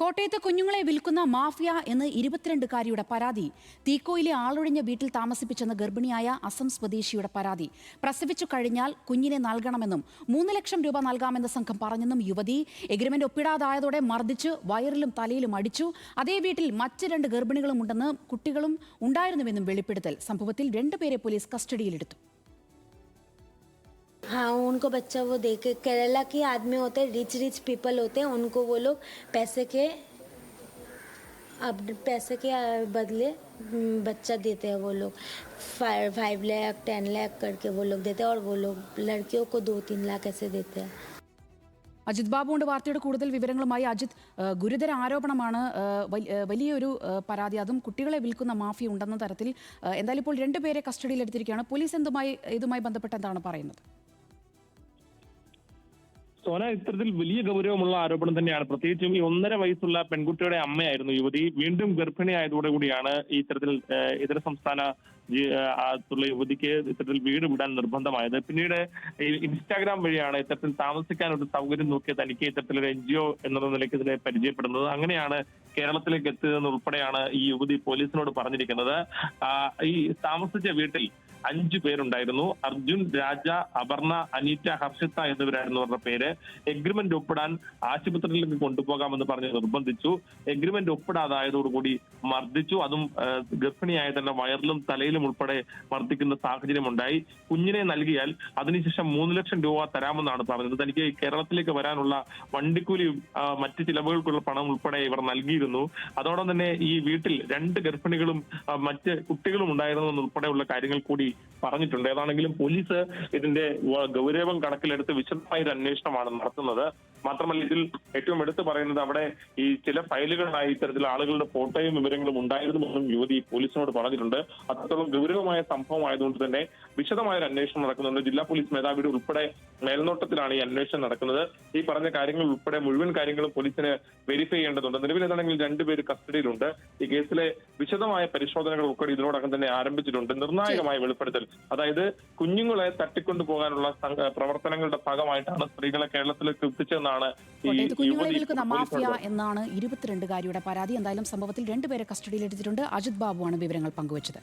കോട്ടയത്ത് കുഞ്ഞുങ്ങളെ വിൽക്കുന്ന മാഫിയ എന്ന് 22-കാരിയുടെ പരാതി. തീക്കോയിലെ ആളൊഴിഞ്ഞ വീട്ടിൽ താമസിപ്പിച്ചെന്ന ഗർഭിണിയായ അസം സ്വദേശിയുടെ പരാതി. പ്രസവിച്ചു കഴിഞ്ഞാൽ കുഞ്ഞിനെ നൽകണമെന്നും 3 ലക്ഷം രൂപ നൽകാമെന്ന സംഘം പറഞ്ഞെന്നും യുവതി. എഗ്രിമെന്റ് ഒപ്പിടാതായതോടെ മർദ്ദിച്ച് വയറിലും തലയിലും അടിച്ചു. അതേ വീട്ടിൽ മറ്റ് 2 ഗർഭിണികളും ഉണ്ടെന്ന് കുട്ടികളും ഉണ്ടായിരുന്നുവെന്നും വെളിപ്പെടുത്തൽ. സംഭവത്തിൽ 2 പേരെ പോലീസ് കസ്റ്റഡിയിലെടുത്തു. हाँ, उनको बच्चा वो देके केरला के आदमी होते हैं, रिच पीपल होते हैं, उनको वो लोग पैसे के बदले बच्चा देते हैं। वो लोग 5 लाख 10 लाख करके वो लोग देते हैं और वो लोग लड़कियों को 2-3 लाख ऐसे देते हैं। അജിത് ബാബുണ്ട് വാർത്തയുടെ കൂടുതൽ വിവരങ്ങളുമായി. അജിത്, ഗുരുതര ആരോപണമാണ്, വലിയൊരു പരാതി, അതും കുട്ടികളെ വിൽക്കുന്ന മാഫിയ ഉണ്ടെന്ന തരത്തിൽ. എന്തായാലും ഇപ്പോൾ 2 പേരെ കസ്റ്റഡിയിലെടുത്തിരിക്കുകയാണ്. പോലീസ് ഇതുമായി ബന്ധപ്പെട്ട് എന്താണ് പറയുന്നത്? സോന, ഇത്തരത്തിൽ വലിയ ഗൗരവമുള്ള ആരോപണം തന്നെയാണ്. പ്രത്യേകിച്ചും ഈ 1.5 വയസ്സുള്ള പെൺകുട്ടിയുടെ അമ്മയായിരുന്നു യുവതി. വീണ്ടും ഗർഭിണിയായതോടുകൂടിയാണ് ഇത്തരത്തിൽ ഇതര സംസ്ഥാന യുവതിക്ക് ഇത്തരത്തിൽ വീട് വിടാൻ നിർബന്ധമായത്. പിന്നീട് ഇൻസ്റ്റാഗ്രാം വഴിയാണ് ഇത്തരത്തിൽ താമസിക്കാൻ ഒരു സൗകര്യം നോക്കിയ തനിക്ക് ഇത്തരത്തിലൊരു NGO എന്നുള്ള നിലയ്ക്ക് ഇതിനെ പരിചയപ്പെടുന്നത്. അങ്ങനെയാണ് കേരളത്തിലേക്ക് എത്തിയതെന്ന് ഉൾപ്പെടെയാണ് ഈ യുവതി പോലീസിനോട് പറഞ്ഞിരിക്കുന്നത്. ഈ താമസിച്ച വീട്ടിൽ 5 പേരുണ്ടായിരുന്നു. അർജുൻ, രാജ, അപർണ, അനീറ്റ, ഹർഷിത എന്നിവരായിരുന്നു അവരുടെ പേര്. എഗ്രിമെന്റ് ഒപ്പിടാൻ ആശുപത്രിയിലേക്ക് കൊണ്ടുപോകാമെന്ന് പറഞ്ഞ് നിർബന്ധിച്ചു. എഗ്രിമെന്റ് ഒപ്പിടാതായതോടുകൂടി മർദ്ദിച്ചു. അതും ഗർഭിണിയായ തന്നെ വയറിലും തലയിലും ഉൾപ്പെടെ മർദ്ദിക്കുന്ന സാഹചര്യം ഉണ്ടായി. കുഞ്ഞിനെ നൽകിയാൽ അതിനുശേഷം 3 ലക്ഷം രൂപ തരാമെന്നാണ് പറഞ്ഞത്. തനിക്ക് കേരളത്തിലേക്ക് വരാനുള്ള വണ്ടിക്കൂലി, മറ്റ് ചിലവുകൾക്കുള്ള പണം ഉൾപ്പെടെ ഇവർ നൽകിയിരുന്നു. അതോടൊപ്പം തന്നെ ഈ വീട്ടിൽ 2 ഗർഭിണികളും മറ്റ് കുട്ടികളും ഉണ്ടായിരുന്നു എന്നുൾപ്പെടെയുള്ള കാര്യങ്ങൾ കൂടി പറഞ്ഞിട്ടുണ്ട്. ഏതാണെങ്കിലും പോലീസ് ഇതിന്റെ ഗൗരവം കണക്കിലെടുത്ത് വിശദമായ ഒരു അന്വേഷണമാണ് നടത്തുന്നത്. മാത്രമല്ല, ഇതിൽ ഏറ്റവും എടുത്തു പറയുന്നത് അവിടെ ഈ ചില ഫയലുകളായി ഇത്തരത്തിൽ ആളുകളുടെ ഫോട്ടോയും വിവരങ്ങളും ഉണ്ടായിരുന്നുവെന്നും യുവതി പോലീസിനോട് പറഞ്ഞിട്ടുണ്ട്. അത്രത്തോളം ഗൗരവമായ സംഭവം ആയതുകൊണ്ട് തന്നെ വിശദമായ ഒരു അന്വേഷണം നടക്കുന്നുണ്ട്. ജില്ലാ പോലീസ് മേധാവിയുടെ ഉൾപ്പെടെ മേൽനോട്ടത്തിലാണ് ഈ അന്വേഷണം നടക്കുന്നത്. ഈ പറഞ്ഞ കാര്യങ്ങൾ ഉൾപ്പെടെ മുഴുവൻ കാര്യങ്ങളും പോലീസിന് വെരിഫൈ ചെയ്യേണ്ടതുണ്ട്. നിലവിൽ ഏതാണെങ്കിൽ 2 പേര് കസ്റ്റഡിയിലുണ്ട്. ഈ കേസിലെ വിശദമായ പരിശോധനകൾ ഉൾപ്പെടെ ഇതിനോടകം തന്നെ ആരംഭിച്ചിട്ടുണ്ട്. നിർണായകമായ വെളിപ്പെടുത്തൽ, അതായത് കുഞ്ഞുങ്ങളെ തട്ടിക്കൊണ്ടു പോകാനുള്ള പ്രവർത്തനങ്ങളുടെ ഭാഗമായിട്ടാണ് സ്ത്രീകളെ കേരളത്തിലേക്ക് എത്തിച്ചതെന്നാണ് കുഞ്ഞുങ്ങളെ വിൽക്കുന്ന മാഫിയ എന്നാണ് 22-കാരിയുടെ പരാതി. എന്തായാലും സംഭവത്തിൽ 2 പേരെ കസ്റ്റഡിയിലെടുത്തിട്ടുണ്ട്. അജിത് ബാബുവാണ് വിവരങ്ങൾ പങ്കുവച്ചത്.